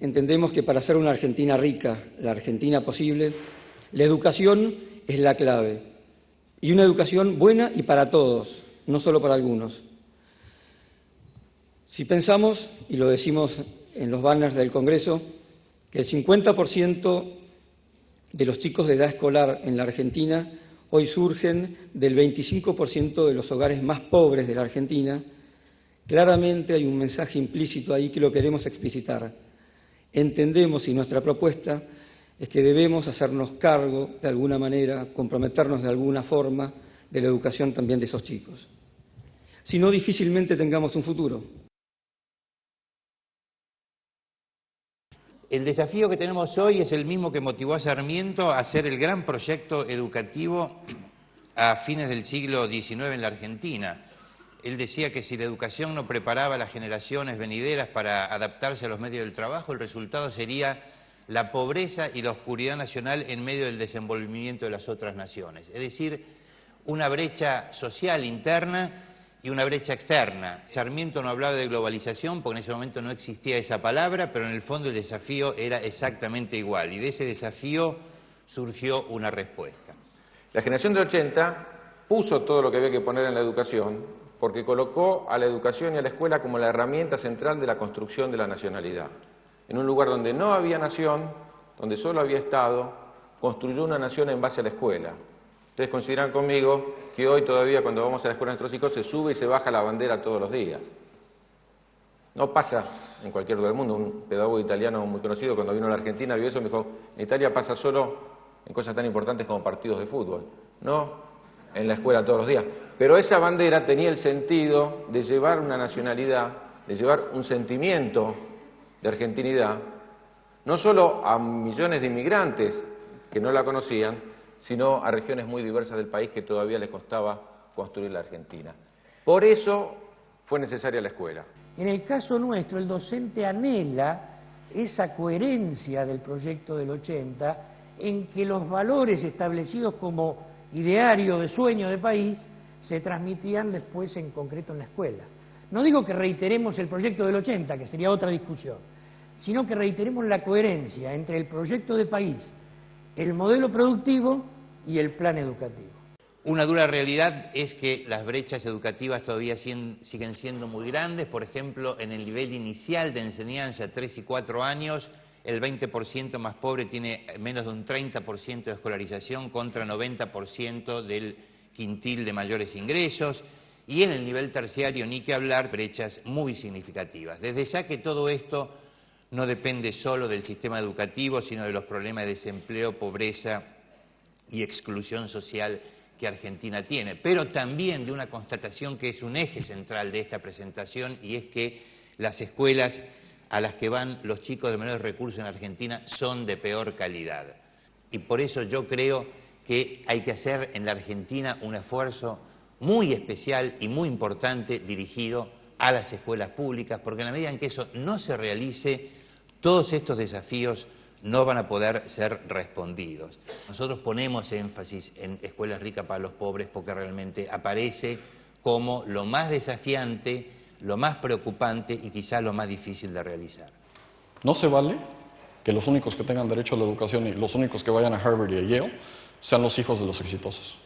entendemos que para hacer una Argentina rica, la Argentina posible, la educación es la clave. Y una educación buena y para todos, no solo para algunos. Si pensamos, y lo decimos en los banners del Congreso, que el 50% de los chicos de edad escolar en la Argentina hoy surgen del 25% de los hogares más pobres de la Argentina, claramente hay un mensaje implícito ahí que lo queremos explicitar. Entendemos y nuestra propuesta es que debemos hacernos cargo de alguna manera, comprometernos de alguna forma de la educación también de esos chicos. Si no, difícilmente tengamos un futuro. El desafío que tenemos hoy es el mismo que motivó a Sarmiento a hacer el gran proyecto educativo a fines del siglo XIX en la Argentina. Él decía que si la educación no preparaba a las generaciones venideras para adaptarse a los medios del trabajo, el resultado sería la pobreza y la oscuridad nacional en medio del desenvolvimiento de las otras naciones. Es decir, una brecha social interna y una brecha externa. Sarmiento no hablaba de globalización porque en ese momento no existía esa palabra, pero en el fondo el desafío era exactamente igual, y de ese desafío surgió una respuesta. La generación de 80 puso todo lo que había que poner en la educación, porque colocó a la educación y a la escuela como la herramienta central de la construcción de la nacionalidad. En un lugar donde no había nación, donde solo había Estado, construyó una nación en base a la escuela. Ustedes coincidirán conmigo que hoy todavía cuando vamos a la escuela de nuestros hijos se sube y se baja la bandera todos los días. No pasa en cualquier lugar del mundo. Un pedagogo italiano muy conocido cuando vino a la Argentina vio eso y me dijo, en Italia pasa solo en cosas tan importantes como partidos de fútbol, no en la escuela todos los días. Pero esa bandera tenía el sentido de llevar una nacionalidad, de llevar un sentimiento de argentinidad, no solo a millones de inmigrantes que no la conocían, sino a regiones muy diversas del país que todavía les costaba construir la Argentina. Por eso fue necesaria la escuela. En el caso nuestro, el docente anhela esa coherencia del proyecto del 80, en que los valores establecidos como ideario de sueño de país se transmitían después en concreto en la escuela. No digo que reiteremos el proyecto del 80, que sería otra discusión, sino que reiteremos la coherencia entre el proyecto de país, el modelo productivo y el plan educativo. Una dura realidad es que las brechas educativas todavía siguen siendo muy grandes. Por ejemplo, en el nivel inicial de enseñanza, 3 y 4 años, el 20% más pobre tiene menos de un 30% de escolarización contra 90% del quintil de mayores ingresos. Y en el nivel terciario, ni que hablar, brechas muy significativas. Desde ya que todo esto no depende solo del sistema educativo, sino de los problemas de desempleo, pobreza y exclusión social que Argentina tiene, pero también de una constatación que es un eje central de esta presentación, y es que las escuelas a las que van los chicos de menores recursos en Argentina son de peor calidad. Y por eso yo creo que hay que hacer en la Argentina un esfuerzo muy especial y muy importante dirigido a las escuelas públicas, porque en la medida en que eso no se realice, todos estos desafíos no van a poder ser respondidos. Nosotros ponemos énfasis en escuelas ricas para los pobres porque realmente aparece como lo más desafiante, lo más preocupante y quizá lo más difícil de realizar. No se vale que los únicos que tengan derecho a la educación y los únicos que vayan a Harvard y a Yale sean los hijos de los exitosos.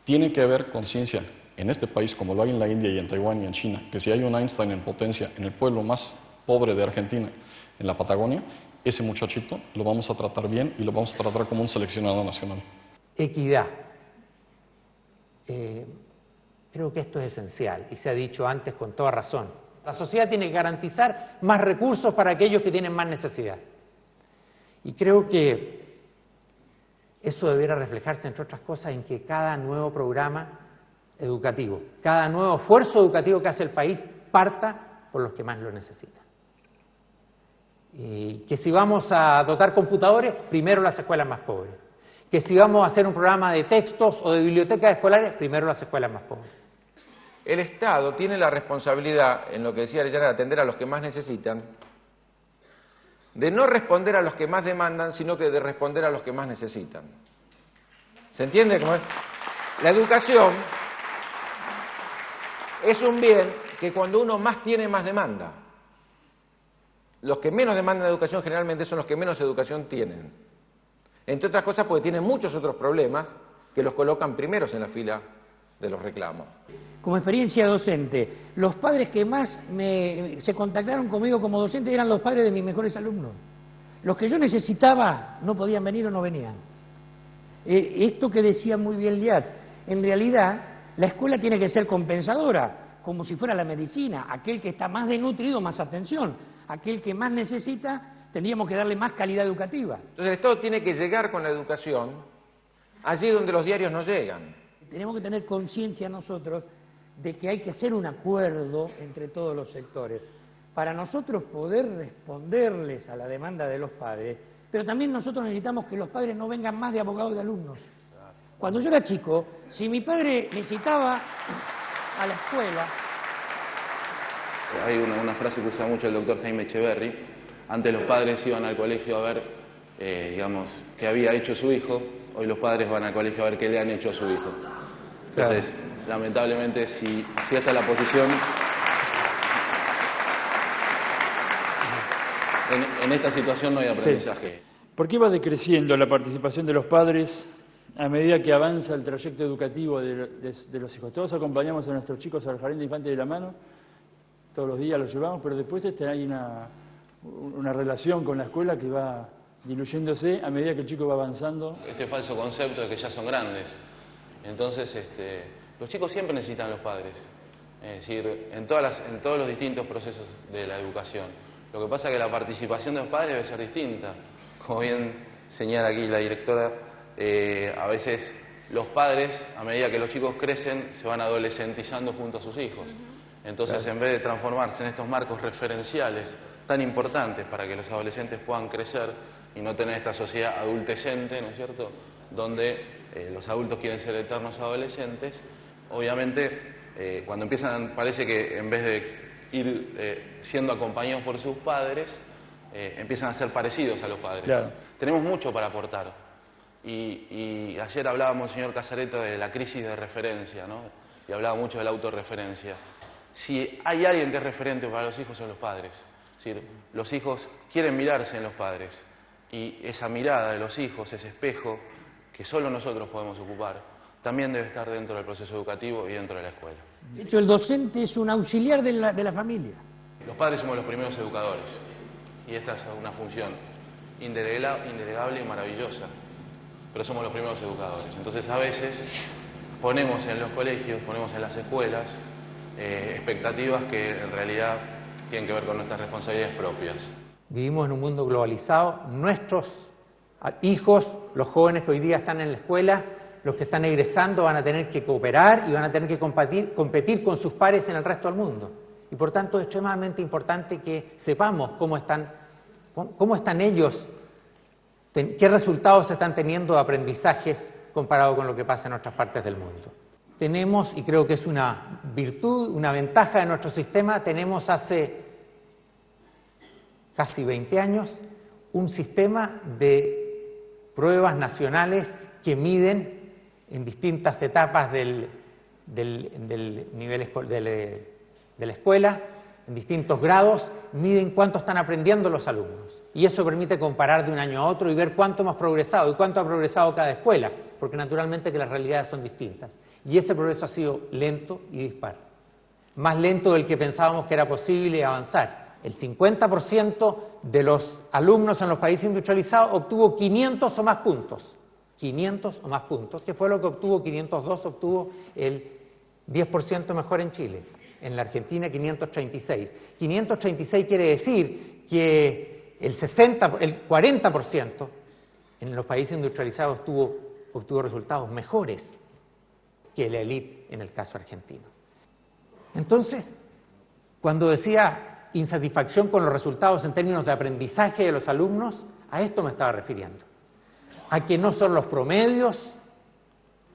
Tiene que haber conciencia en este país, como lo hay en la India y en Taiwán y en China, que si hay un Einstein en potencia en el pueblo más pobre de Argentina, en la Patagonia, ese muchachito lo vamos a tratar bien y lo vamos a tratar como un seleccionado nacional. Equidad. Creo que esto es esencial y se ha dicho antes con toda razón. La sociedad tiene que garantizar más recursos para aquellos que tienen más necesidad. Y creo que eso debería reflejarse, entre otras cosas, en que cada nuevo programa educativo, cada nuevo esfuerzo educativo que hace el país, parta por los que más lo necesitan. Y que si vamos a dotar computadores, primero las escuelas más pobres. Que si vamos a hacer un programa de textos o de bibliotecas escolares, primero las escuelas más pobres. El Estado tiene la responsabilidad, en lo que decía Arellano, de atender a los que más necesitan, de no responder a los que más demandan, sino que de responder a los que más necesitan. ¿Se entiende cómo es? La educación es un bien que cuando uno más tiene, más demanda. los que menos demandan educación generalmente son los que menos educación tienen. Entre otras cosas porque tienen muchos otros problemas que los colocan primeros en la fila de los reclamos. Como experiencia docente, los padres que más se contactaron conmigo como docente eran los padres de mis mejores alumnos. Los que yo necesitaba no podían venir o no venían. Esto que decía muy bien Liat, en realidad la escuela tiene que ser compensadora, como si fuera la medicina. Aquel que está más desnutrido, más atención. Aquel que más necesita, tendríamos que darle más calidad educativa. Entonces el Estado tiene que llegar con la educación allí donde los diarios no llegan. Tenemos que tener conciencia nosotros de que hay que hacer un acuerdo entre todos los sectores para nosotros poder responderles a la demanda de los padres, pero también nosotros necesitamos que los padres no vengan más de abogados de alumnos. Cuando yo era chico, si mi padre me citaba a la escuela... Hay una frase que usa mucho el doctor Jaime Echeverry. Antes los padres iban al colegio a ver, digamos, qué había hecho su hijo. Hoy los padres van al colegio a ver qué le han hecho a su hijo. Entonces, lamentablemente, si esta es la posición, en esta situación no hay aprendizaje. Sí. ¿Por qué va decreciendo la participación de los padres a medida que avanza el trayecto educativo de los hijos? Todos acompañamos a nuestros chicos al jardín de infantes de la mano, todos los días los llevamos, pero después hay una relación con la escuela que va diluyéndose a medida que el chico va avanzando. Este falso concepto de que ya son grandes. Entonces, los chicos siempre necesitan a los padres. Es decir, en todos los distintos procesos de la educación. Lo que pasa es que la participación de los padres debe ser distinta. Como bien señala aquí la directora, a veces los padres, a medida que los chicos crecen, se van adolescentizando junto a sus hijos. Entonces, en vez de transformarse en estos marcos referenciales tan importantes para que los adolescentes puedan crecer y no tener esta sociedad adultecente, ¿no es cierto?, donde los adultos quieren ser eternos adolescentes, obviamente, cuando empiezan, parece que en vez de ir siendo acompañados por sus padres, empiezan a ser parecidos a los padres. Claro. Tenemos mucho para aportar. Y ayer hablábamos, señor Casareto, de la crisis de referencia, ¿no? Y hablaba mucho de la autorreferencia. Si hay alguien que es referente para los hijos, son los padres. Es decir, los hijos quieren mirarse en los padres. Y esa mirada de los hijos, ese espejo que solo nosotros podemos ocupar, también debe estar dentro del proceso educativo y dentro de la escuela. De hecho, el docente es un auxiliar de la familia. Los padres somos los primeros educadores. Y esta es una función indelegable y maravillosa. Pero somos los primeros educadores. Entonces, a veces ponemos en los colegios, ponemos en las escuelas, expectativas que en realidad tienen que ver con nuestras responsabilidades propias. Vivimos en un mundo globalizado. Nuestros hijos, los jóvenes que hoy día están en la escuela, los que están egresando, van a tener que cooperar y van a tener que competir con sus pares en el resto del mundo. Y por tanto es extremadamente importante que sepamos cómo están ellos, qué resultados están teniendo de aprendizajes comparado con lo que pasa en otras partes del mundo. Tenemos, y creo que es una virtud, una ventaja de nuestro sistema, tenemos hace casi 20 años un sistema de pruebas nacionales que miden en distintas etapas del nivel de la escuela, en distintos grados, miden cuánto están aprendiendo los alumnos. Y eso permite comparar de un año a otro y ver cuánto hemos progresado y cuánto ha progresado cada escuela, porque naturalmente que las realidades son distintas. Y ese progreso ha sido lento y dispar. Más lento del que pensábamos que era posible avanzar. El 50% de los alumnos en los países industrializados obtuvo 500 o más puntos. 500 o más puntos, que fue lo que obtuvo 502, obtuvo el 10% mejor en Chile. En la Argentina 536. 536 quiere decir que el 40% en los países industrializados obtuvo resultados mejores que la élite en el caso argentino. Entonces, cuando decía insatisfacción con los resultados en términos de aprendizaje de los alumnos, a esto me estaba refiriendo. A que no solo los promedios,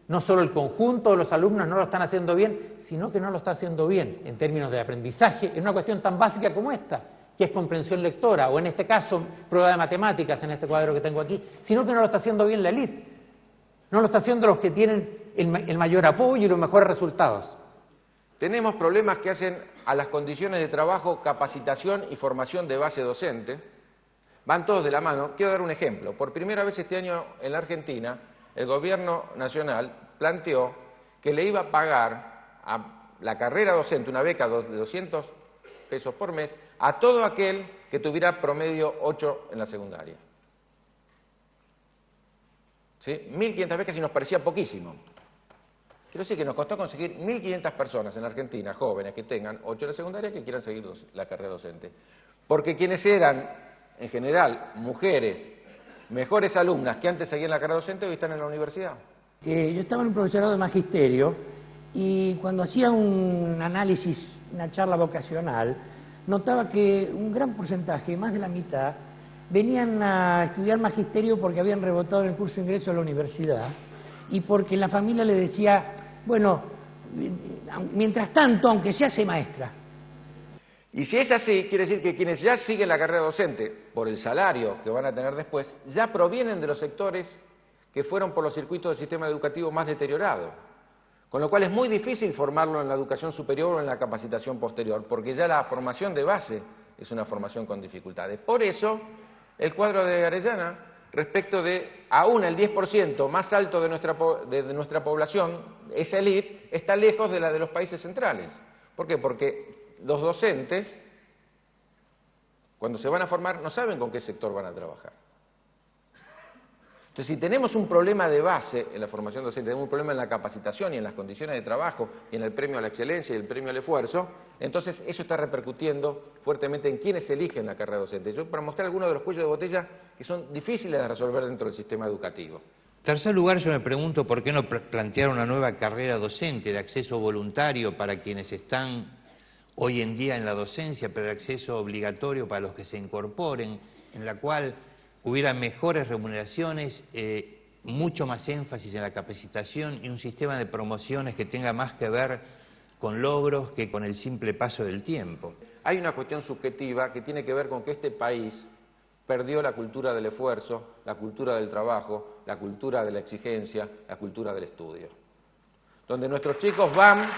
no solo el conjunto de los alumnos no lo están haciendo bien, sino que no lo está haciendo bien en términos de aprendizaje, en una cuestión tan básica como esta, que es comprensión lectora, o en este caso, prueba de matemáticas, en este cuadro que tengo aquí, sino que no lo está haciendo bien la élite. No lo está haciendo los que tienen el mayor apoyo y los mejores resultados. Tenemos problemas que hacen a las condiciones de trabajo, capacitación y formación de base docente. Van todos de la mano. Quiero dar un ejemplo. Por primera vez este año en la Argentina, el gobierno nacional planteó que le iba a pagar a la carrera docente una beca de 200 pesos por mes a todo aquel que tuviera promedio 8 en la secundaria. ¿Sí? 1.500 becas y nos parecía poquísimo. Quiero decir que nos costó conseguir 1.500 personas en la Argentina, jóvenes que tengan 8 en la secundaria, que quieran seguir la carrera docente. Porque quienes eran, en general, mujeres, mejores alumnas que antes seguían la carrera docente, hoy están en la universidad. Yo estaba en un profesorado de magisterio y cuando hacía un análisis, una charla vocacional, notaba que un gran porcentaje, más de la mitad, venían a estudiar magisterio porque habían rebotado en el curso de ingreso a la universidad y porque la familia le decía, bueno, mientras tanto, aunque sea, sé maestra. Y si es así, quiere decir que quienes ya siguen la carrera docente, por el salario que van a tener después, ya provienen de los sectores que fueron por los circuitos del sistema educativo más deteriorado. Con lo cual es muy difícil formarlo en la educación superior o en la capacitación posterior, porque ya la formación de base es una formación con dificultades. Por eso, el cuadro de Arellana, respecto de aún el 10% más alto de nuestra población, esa élite, está lejos de la de los países centrales. ¿Por qué? Porque los docentes, cuando se van a formar, no saben con qué sector van a trabajar. Entonces, si tenemos un problema de base en la formación docente, tenemos un problema en la capacitación y en las condiciones de trabajo y en el premio a la excelencia y el premio al esfuerzo, entonces eso está repercutiendo fuertemente en quienes eligen la carrera docente. Yo, para mostrar algunos de los cuellos de botella que son difíciles de resolver dentro del sistema educativo. En tercer lugar, yo me pregunto por qué no plantear una nueva carrera docente de acceso voluntario para quienes están hoy en día en la docencia, pero de acceso obligatorio para los que se incorporen, en la cual hubiera mejores remuneraciones, mucho más énfasis en la capacitación y un sistema de promociones que tenga más que ver con logros que con el simple paso del tiempo. Hay una cuestión subjetiva que tiene que ver con que este país perdió la cultura del esfuerzo, la cultura del trabajo, la cultura de la exigencia, la cultura del estudio. Donde nuestros chicos van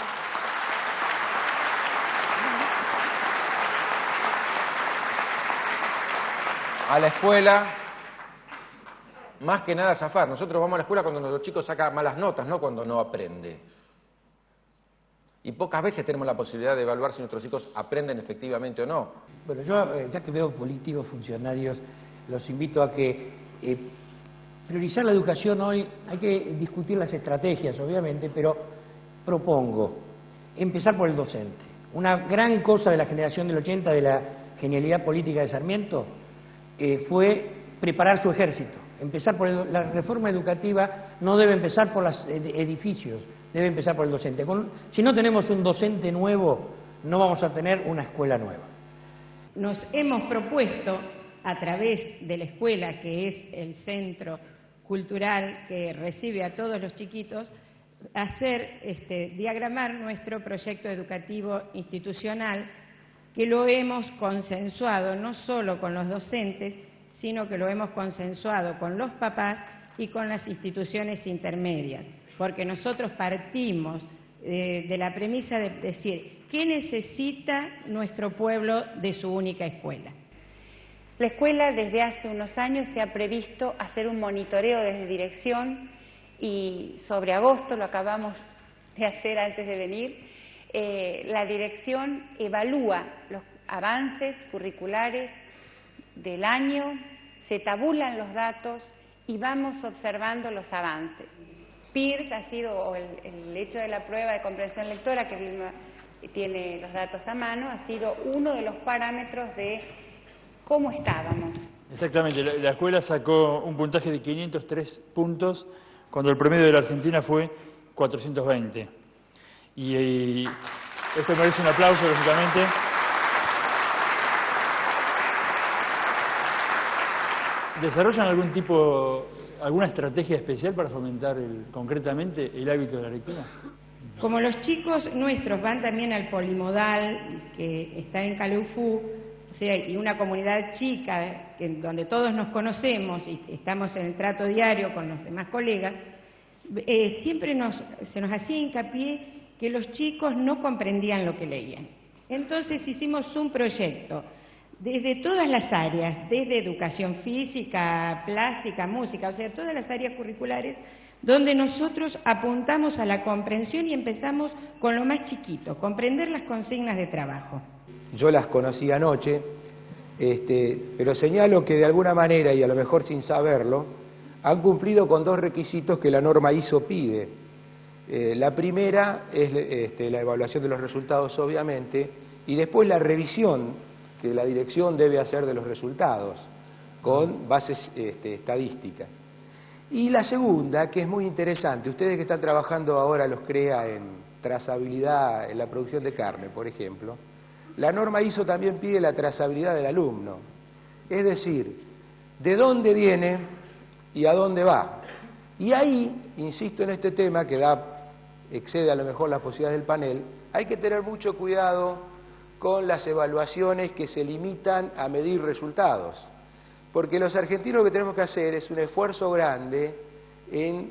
a la escuela más que nada a zafar. Nosotros vamos a la escuela cuando nuestros chicos sacan malas notas, no cuando no aprende. Y pocas veces tenemos la posibilidad de evaluar si nuestros hijos aprenden efectivamente o no. Bueno, yo, ya que veo políticos, funcionarios, los invito a que priorizar la educación hoy, hay que discutir las estrategias, obviamente, pero propongo empezar por el docente. Una gran cosa de la generación del 80, de la genialidad política de Sarmiento, fue preparar su ejército. Empezar por la reforma educativa no debe empezar por los edificios, debe empezar por el docente. Si no tenemos un docente nuevo, no vamos a tener una escuela nueva. Nos hemos propuesto, a través de la escuela, que es el centro cultural que recibe a todos los chiquitos, diagramar nuestro proyecto educativo institucional, que lo hemos consensuado no solo con los docentes, sino que lo hemos consensuado con los papás y con las instituciones intermedias, porque nosotros partimos de la premisa de decir, ¿qué necesita nuestro pueblo de su única escuela? La escuela desde hace unos años se ha previsto hacer un monitoreo desde dirección y sobre agosto, lo acabamos de hacer antes de venir, la dirección evalúa los avances curriculares del año, se tabulan los datos y vamos observando los avances. PIRS ha sido, el hecho de la prueba de comprensión lectora, que Vilma tiene los datos a mano, ha sido uno de los parámetros de cómo estábamos. Exactamente, la escuela sacó un puntaje de 503 puntos cuando el promedio de la Argentina fue 420. Y esto merece un aplauso, lógicamente. ¿Desarrollan alguna estrategia especial para fomentar concretamente el hábito de la lectura? Como los chicos nuestros van también al Polimodal, que está en Calefú, o sea, y una comunidad chica donde todos nos conocemos y estamos en el trato diario con los demás colegas, siempre se nos hacía hincapié que los chicos no comprendían lo que leían. Entonces hicimos un proyecto desde todas las áreas, desde educación física, plástica, música, o sea, todas las áreas curriculares, donde nosotros apuntamos a la comprensión y empezamos con lo más chiquito, comprender las consignas de trabajo. Yo las conocí anoche, pero señalo que de alguna manera, y a lo mejor sin saberlo, han cumplido con dos requisitos que la norma ISO pide. La primera es la evaluación de los resultados, obviamente, y después la revisión que la dirección debe hacer de los resultados, con bases estadísticas. Y la segunda, que es muy interesante, ustedes que están trabajando ahora los CREA en trazabilidad en la producción de carne, por ejemplo, la norma ISO también pide la trazabilidad del alumno, es decir, de dónde viene y a dónde va. Y ahí, insisto en este tema que excede a lo mejor las posibilidades del panel, hay que tener mucho cuidado con las evaluaciones que se limitan a medir resultados. Porque los argentinos lo que tenemos que hacer es un esfuerzo grande en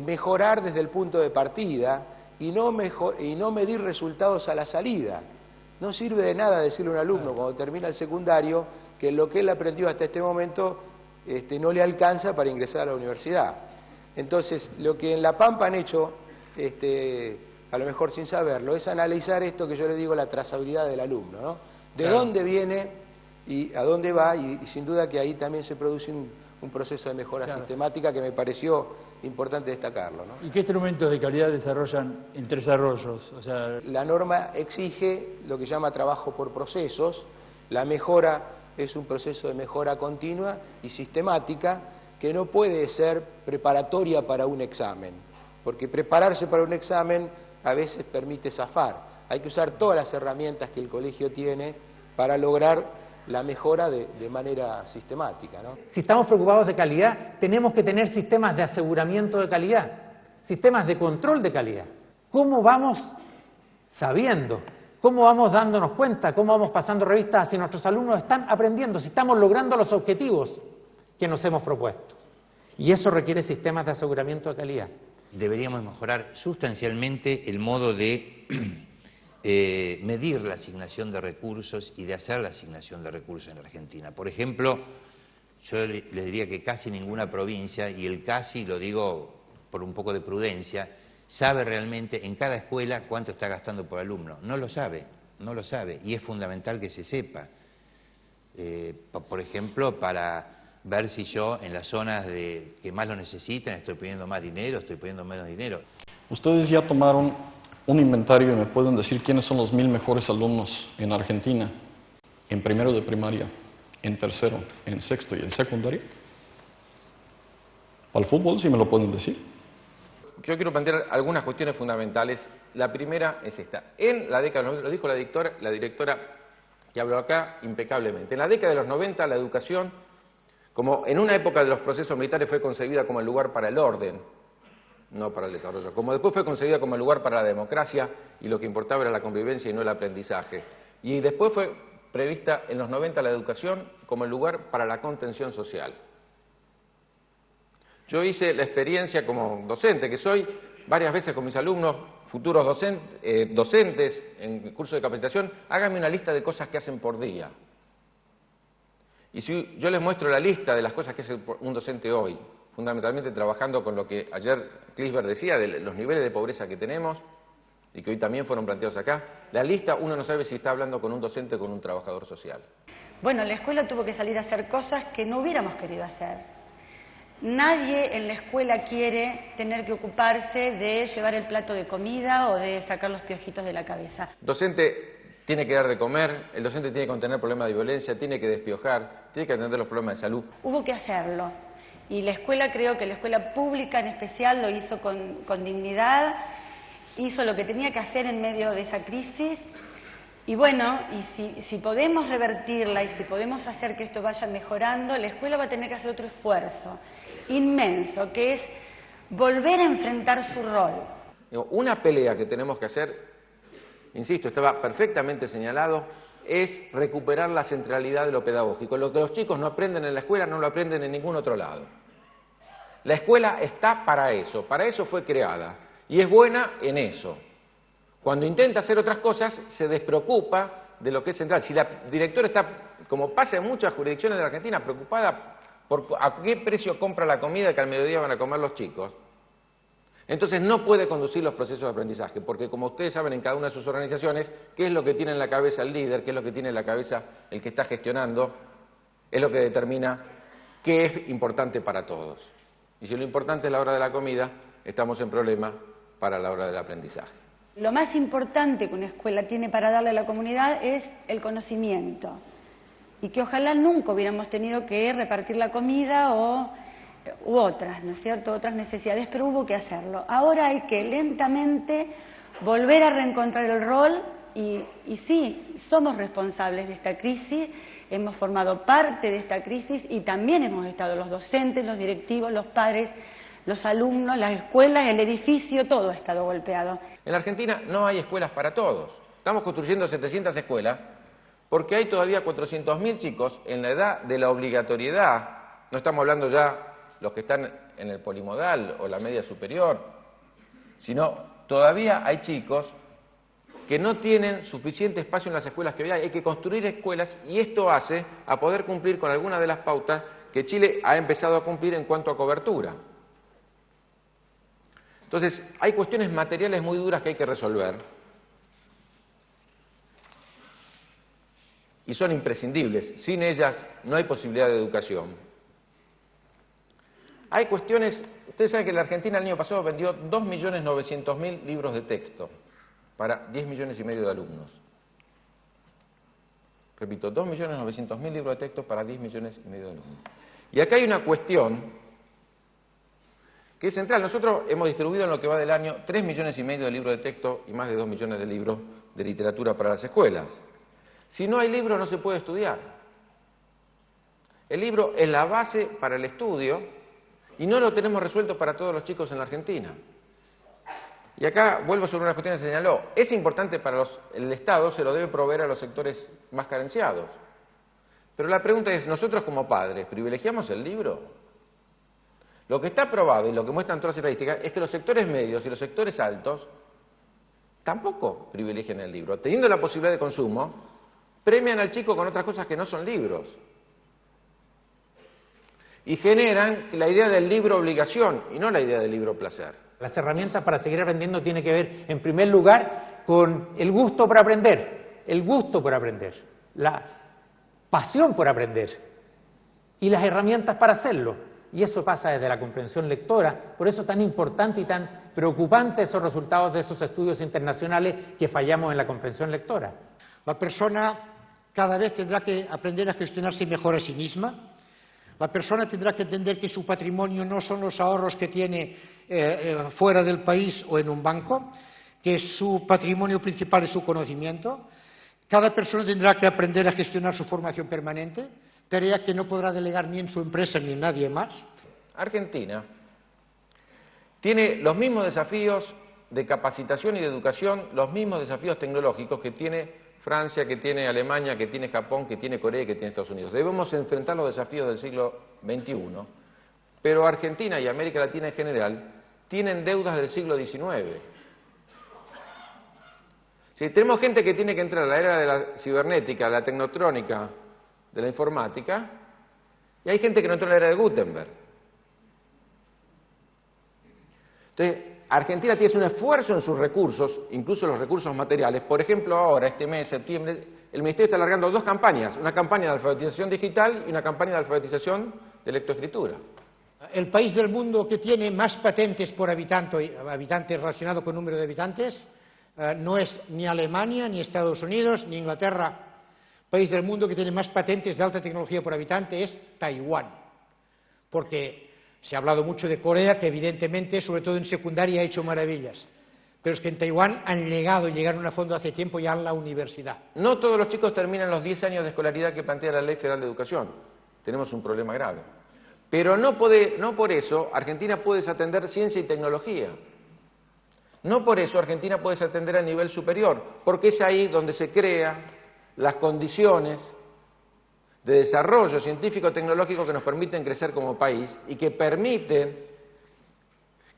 mejorar desde el punto de partida y no medir resultados a la salida. No sirve de nada decirle a un alumno cuando termina el secundario que lo que él aprendió hasta este momento no le alcanza para ingresar a la universidad. Entonces, lo que en La Pampa han hecho, a lo mejor sin saberlo, es analizar esto que yo le digo la trazabilidad del alumno, ¿no? De dónde viene y a dónde va, y sin duda que ahí también se produce un proceso de mejora sistemática que me pareció importante destacarlo, ¿no? ¿Y qué instrumentos de calidad desarrollan en Tres Arroyos? O sea... La norma exige lo que llama trabajo por procesos. La mejora es un proceso de mejora continua y sistemática que no puede ser preparatoria para un examen, porque prepararse para un examen a veces permite zafar. Hay que usar todas las herramientas que el colegio tiene para lograr la mejora de manera sistemática, ¿no? Si estamos preocupados de calidad, tenemos que tener sistemas de aseguramiento de calidad, sistemas de control de calidad. ¿Cómo vamos sabiendo? ¿Cómo vamos dándonos cuenta? ¿Cómo vamos pasando revistas si nuestros alumnos están aprendiendo, si estamos logrando los objetivos que nos hemos propuesto? Y eso requiere sistemas de aseguramiento de calidad. Deberíamos mejorar sustancialmente el modo de medir la asignación de recursos y de hacer la asignación de recursos en la Argentina. Por ejemplo, yo les diría que casi ninguna provincia, y el casi lo digo por un poco de prudencia, sabe realmente en cada escuela cuánto está gastando por alumno. No lo sabe, y es fundamental que se sepa. Por ejemplo, para ver si yo en las zonas que más lo necesitan estoy poniendo más dinero, estoy poniendo menos dinero. Ustedes ya tomaron un inventario y me pueden decir quiénes son los 1000 mejores alumnos en Argentina, en primero de primaria, en tercero, en sexto y en secundaria. Al fútbol, si me lo pueden decir. Yo quiero plantear algunas cuestiones fundamentales. La primera es esta. En la década, lo dijo la directora que habló acá impecablemente. En la década de los 90 la educación, como en una época de los procesos militares, fue concebida como el lugar para el orden, no para el desarrollo. Como después fue concebida como el lugar para la democracia y lo que importaba era la convivencia y no el aprendizaje. Y después fue prevista en los 90 la educación como el lugar para la contención social. Yo hice la experiencia como docente que soy, varias veces con mis alumnos, futuros docentes en curso de capacitación, háganme una lista de cosas que hacen por día. Y si yo les muestro la lista de las cosas que hace un docente hoy, fundamentalmente trabajando con lo que ayer Clisberg decía, de los niveles de pobreza que tenemos, y que hoy también fueron planteados acá, la lista uno no sabe si está hablando con un docente o con un trabajador social. Bueno, la escuela tuvo que salir a hacer cosas que no hubiéramos querido hacer. Nadie en la escuela quiere tener que ocuparse de llevar el plato de comida o de sacar los piojitos de la cabeza. El docente tiene que dar de comer, el docente tiene que contener problemas de violencia, tiene que despiojar, tiene que atender los problemas de salud. Hubo que hacerlo. Y la escuela, creo que la escuela pública en especial lo hizo con dignidad, hizo lo que tenía que hacer en medio de esa crisis. Y bueno, y si podemos revertirla y si podemos hacer que esto vaya mejorando, la escuela va a tener que hacer otro esfuerzo inmenso, que es volver a enfrentar su rol. Una pelea que tenemos que hacer, insisto, estaba perfectamente señalado, es recuperar la centralidad de lo pedagógico. Lo que los chicos no aprenden en la escuela no lo aprenden en ningún otro lado. La escuela está para eso fue creada y es buena en eso. Cuando intenta hacer otras cosas, se despreocupa de lo que es central. Si la directora está, como pasa en muchas jurisdicciones de la Argentina, preocupada por a qué precio compra la comida que al mediodía van a comer los chicos, entonces no puede conducir los procesos de aprendizaje, porque como ustedes saben en cada una de sus organizaciones, qué es lo que tiene en la cabeza el líder, qué es lo que tiene en la cabeza el que está gestionando, es lo que determina qué es importante para todos. Y si lo importante es la hora de la comida, estamos en problema para la hora del aprendizaje. Lo más importante que una escuela tiene para darle a la comunidad es el conocimiento. Y que ojalá nunca hubiéramos tenido que repartir la comida u otras, ¿no es cierto?, otras necesidades, pero hubo que hacerlo. Ahora hay que lentamente volver a reencontrar el rol y sí, somos responsables de esta crisis, hemos formado parte de esta crisis y también hemos estado los docentes, los directivos, los padres, los alumnos, las escuelas, el edificio, todo ha estado golpeado. En la Argentina no hay escuelas para todos. Estamos construyendo 700 escuelas porque hay todavía 400.000 chicos en la edad de la obligatoriedad. No estamos hablando ya los que están en el polimodal o la media superior, sino todavía hay chicos que no tienen suficiente espacio en las escuelas que hoy hay. Hay que construir escuelas y esto hace a poder cumplir con algunas de las pautas que Chile ha empezado a cumplir en cuanto a cobertura. Entonces, hay cuestiones materiales muy duras que hay que resolver y son imprescindibles. Sin ellas no hay posibilidad de educación. Hay cuestiones, ustedes saben que la Argentina el año pasado vendió 2.900.000 libros de texto para 10,5 millones de alumnos. Repito, 2.900.000 libros de texto para 10,5 millones de alumnos. Y acá hay una cuestión que es central. Nosotros hemos distribuido en lo que va del año 3,5 millones de libros de texto y más de 2 millones de libros de literatura para las escuelas. Si no hay libros no se puede estudiar. El libro es la base para el estudio y no lo tenemos resuelto para todos los chicos en la Argentina. Y acá vuelvo sobre una cuestión que señaló. Es importante para el Estado, se lo debe proveer a los sectores más carenciados. Pero la pregunta es, ¿nosotros como padres privilegiamos el libro? Lo que está probado y lo que muestran todas las estadísticas es que los sectores medios y los sectores altos tampoco privilegian el libro. Teniendo la posibilidad de consumo, premian al chico con otras cosas que no son libros. Y generan la idea del libro obligación y no la idea del libro placer. Las herramientas para seguir aprendiendo tienen que ver, en primer lugar, con el gusto por aprender, la pasión por aprender y las herramientas para hacerlo. Y eso pasa desde la comprensión lectora, por eso es tan importante y tan preocupante esos resultados de esos estudios internacionales que fallamos en la comprensión lectora. La persona cada vez tendrá que aprender a gestionarse mejor a sí misma. La persona tendrá que entender que su patrimonio no son los ahorros que tiene fuera del país o en un banco, que su patrimonio principal es su conocimiento. Cada persona tendrá que aprender a gestionar su formación permanente, tarea que no podrá delegar ni en su empresa ni en nadie más. Argentina tiene los mismos desafíos de capacitación y de educación, los mismos desafíos tecnológicos que tiene Francia, que tiene Alemania, que tiene Japón, que tiene Corea y que tiene Estados Unidos. Debemos enfrentar los desafíos del siglo XXI, pero Argentina y América Latina en general tienen deudas del siglo XIX. Si tenemos gente que tiene que entrar a la era de la cibernética, la tecnotrónica, de la informática, y hay gente que no entró en la era de Gutenberg. Entonces, Argentina tiene un esfuerzo en sus recursos, incluso los recursos materiales. Por ejemplo, ahora, este mes, septiembre, el Ministerio está alargando 2 campañas, una campaña de alfabetización digital y una campaña de alfabetización de lectoescritura. El país del mundo que tiene más patentes por habitante relacionado con número de habitantes no es ni Alemania, ni Estados Unidos, ni Inglaterra. El país del mundo que tiene más patentes de alta tecnología por habitante es Taiwán, porque se ha hablado mucho de Corea, que evidentemente, sobre todo en secundaria, ha hecho maravillas. Pero es que en Taiwán han llegado y llegaron a fondo hace tiempo ya a la universidad. No todos los chicos terminan los 10 años de escolaridad que plantea la Ley Federal de Educación. Tenemos un problema grave. Pero no por eso Argentina puede desatender ciencia y tecnología. No por eso Argentina puede desatender a nivel superior, porque es ahí donde se crean las condiciones de desarrollo científico-tecnológico que nos permiten crecer como país y que permiten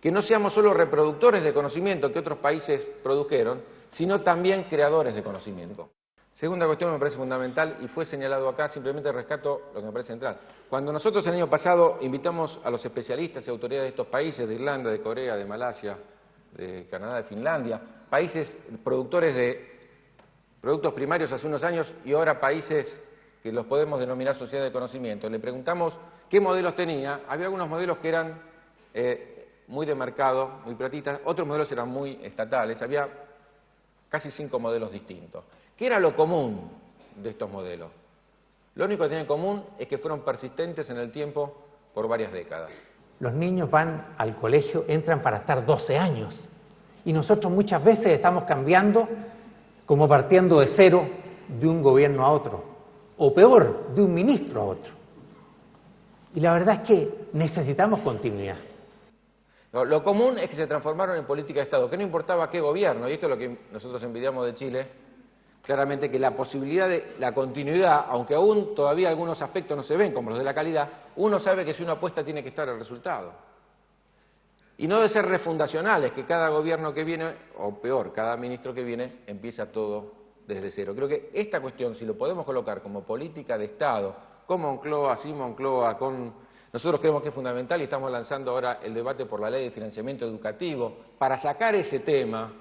que no seamos solo reproductores de conocimiento que otros países produjeron, sino también creadores de conocimiento. Segunda cuestión me parece fundamental y fue señalado acá, simplemente rescato lo que me parece central. Cuando nosotros el año pasado invitamos a los especialistas y autoridades de estos países, de Irlanda, de Corea, de Malasia, de Canadá, de Finlandia, países productores de productos primarios hace unos años y ahora países que los podemos denominar sociedad de conocimiento, le preguntamos qué modelos tenía. Había algunos modelos que eran muy de mercado, muy privatistas, otros modelos eran muy estatales, había casi 5 modelos distintos. ¿Qué era lo común de estos modelos? Lo único que tenían en común es que fueron persistentes en el tiempo por varias décadas. Los niños van al colegio, entran para estar 12 años y nosotros muchas veces estamos cambiando como partiendo de cero de un gobierno a otro, o peor, de un ministro a otro. Y la verdad es que necesitamos continuidad. Lo común es que se transformaron en política de Estado, que no importaba qué gobierno, y esto es lo que nosotros envidiamos de Chile, claramente que la posibilidad de la continuidad, aunque aún todavía algunos aspectos no se ven como los de la calidad, uno sabe que si uno apuesta tiene que estar el resultado. Y no de ser refundacionales, que cada gobierno que viene, o peor, cada ministro que viene, empieza todo desde cero. Creo que esta cuestión, si lo podemos colocar como política de Estado, con Moncloa, sin Moncloa, nosotros creemos que es fundamental y estamos lanzando ahora el debate por la ley de financiamiento educativo, para sacar ese tema,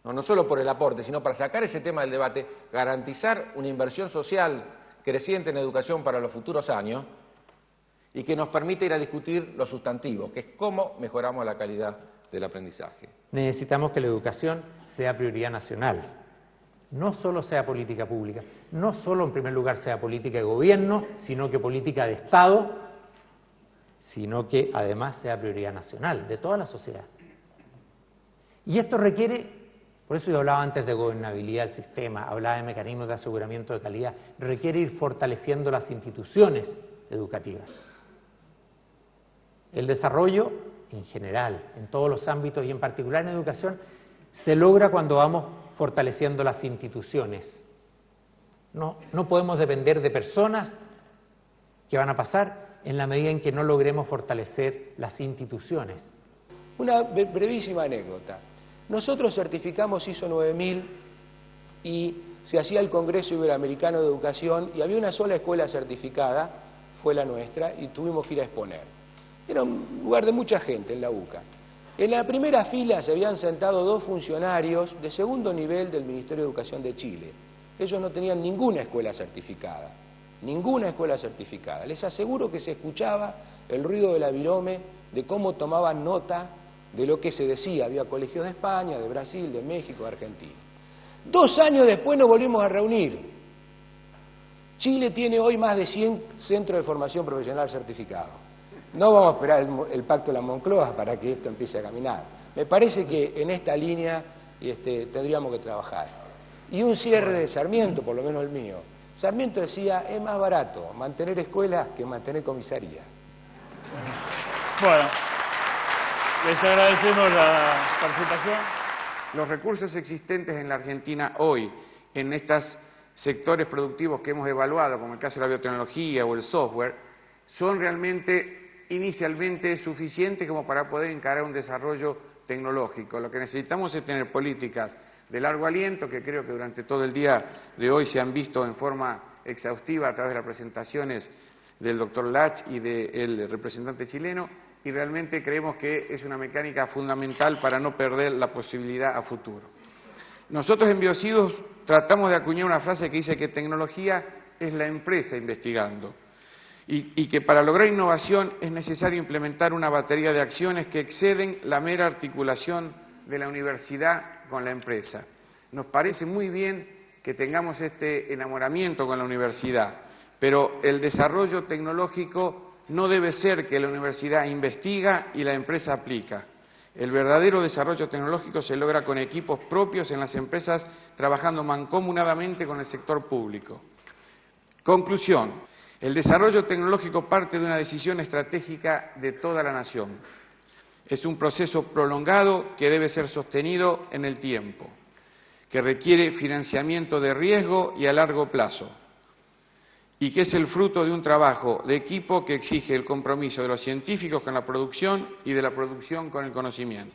no solo por el aporte, sino para sacar ese tema del debate, garantizar una inversión social creciente en educación para los futuros años y que nos permita ir a discutir lo sustantivo, que es cómo mejoramos la calidad del aprendizaje. Necesitamos que la educación sea prioridad nacional, no solo sea política pública, no solo en primer lugar sea política de gobierno, sino que política de Estado, sino que además sea prioridad nacional de toda la sociedad. Y esto requiere, por eso yo hablaba antes de gobernabilidad del sistema, hablaba de mecanismos de aseguramiento de calidad, requiere ir fortaleciendo las instituciones educativas. El desarrollo en general, en todos los ámbitos y en particular en educación, se logra cuando vamos fortaleciendo las instituciones. No podemos depender de personas que van a pasar en la medida en que no logremos fortalecer las instituciones. Una brevísima anécdota. Nosotros certificamos ISO 9000 y se hacía el Congreso Iberoamericano de Educación y había una sola escuela certificada, fue la nuestra, y tuvimos que ir a exponer. Era un lugar de mucha gente en la UCA. En la primera fila se habían sentado 2 funcionarios de segundo nivel del Ministerio de Educación de Chile. Ellos no tenían ninguna escuela certificada, ninguna escuela certificada. Les aseguro que se escuchaba el ruido del avirome, de cómo tomaban nota de lo que se decía. Había colegios de España, de Brasil, de México, de Argentina. 2 años después nos volvimos a reunir. Chile tiene hoy más de 100 centros de formación profesional certificados. No vamos a esperar el pacto de la Moncloa para que esto empiece a caminar. Me parece que en esta línea tendríamos que trabajar. Y un cierre de Sarmiento, por lo menos el mío. Sarmiento decía, es más barato mantener escuelas que mantener comisarías. Bueno, les agradecemos la participación. Los recursos existentes en la Argentina hoy, en estos sectores productivos que hemos evaluado, como el caso de la biotecnología o el software, son realmente inicialmente suficientes como para poder encarar un desarrollo tecnológico. Lo que necesitamos es tener políticas de largo aliento, que creo que durante todo el día de hoy se han visto en forma exhaustiva a través de las presentaciones del doctor Lach y del representante chileno, y realmente creemos que es una mecánica fundamental para no perder la posibilidad a futuro. Nosotros en Biocidos tratamos de acuñar una frase que dice que tecnología es la empresa investigando. Y que para lograr innovación es necesario implementar una batería de acciones que exceden la mera articulación de la universidad con la empresa. Nos parece muy bien que tengamos este enamoramiento con la universidad, pero el desarrollo tecnológico no debe ser que la universidad investiga y la empresa aplica. El verdadero desarrollo tecnológico se logra con equipos propios en las empresas, trabajando mancomunadamente con el sector público. Conclusión. El desarrollo tecnológico parte de una decisión estratégica de toda la nación. Es un proceso prolongado que debe ser sostenido en el tiempo, que requiere financiamiento de riesgo y a largo plazo. y que es el fruto de un trabajo de equipo que exige el compromiso de los científicos con la producción y de la producción con el conocimiento.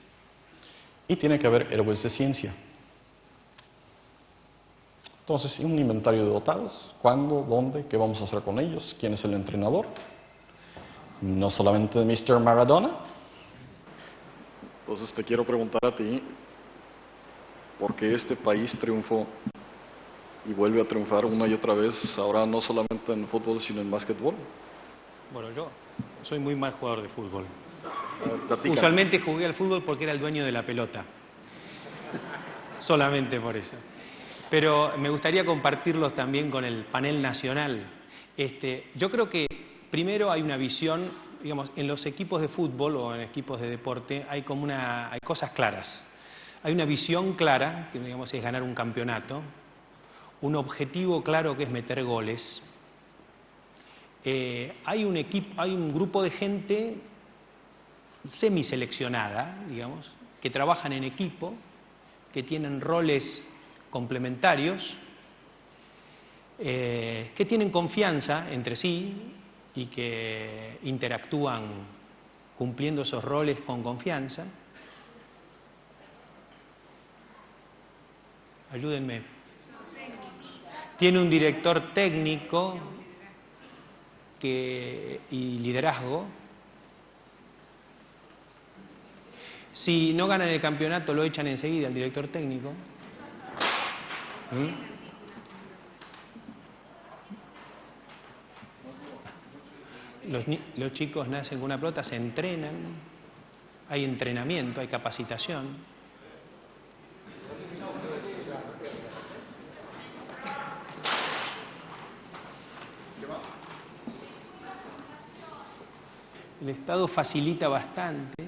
Y tiene que haber héroes de ciencia. Entonces, un inventario de dotados, cuándo, dónde, qué vamos a hacer con ellos, quién es el entrenador. No solamente Mr. Maradona. Entonces te quiero preguntar a ti, ¿por qué este país triunfó y vuelve a triunfar una y otra vez, ahora no solamente en fútbol, sino en básquetbol? Bueno, yo soy muy mal jugador de fútbol. Platícame. Usualmente jugué al fútbol porque era el dueño de la pelota. Solamente por eso. Pero me gustaría compartirlos también con el panel nacional. Yo creo que primero hay una visión, digamos, en los equipos de fútbol o en equipos de deporte hay cosas claras. Hay una visión clara, que digamos es ganar un campeonato, un objetivo claro que es meter goles. Hay un grupo de gente semiseleccionada, digamos, que trabajan en equipo, que tienen roles complementarios, que tienen confianza entre sí y que interactúan cumpliendo esos roles con confianza. Ayúdenme. Tiene un director técnico y liderazgo. Si no ganan el campeonato, lo echan enseguida al director técnico. Los chicos nacen con una pelota, se entrenan, hay entrenamiento, hay capacitación. El Estado facilita bastante.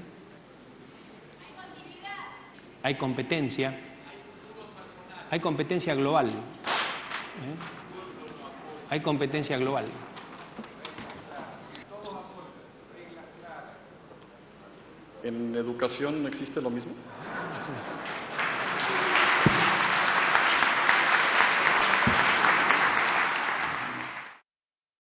Hay competencia. Hay competencia global. Hay competencia global. ¿En educación existe lo mismo?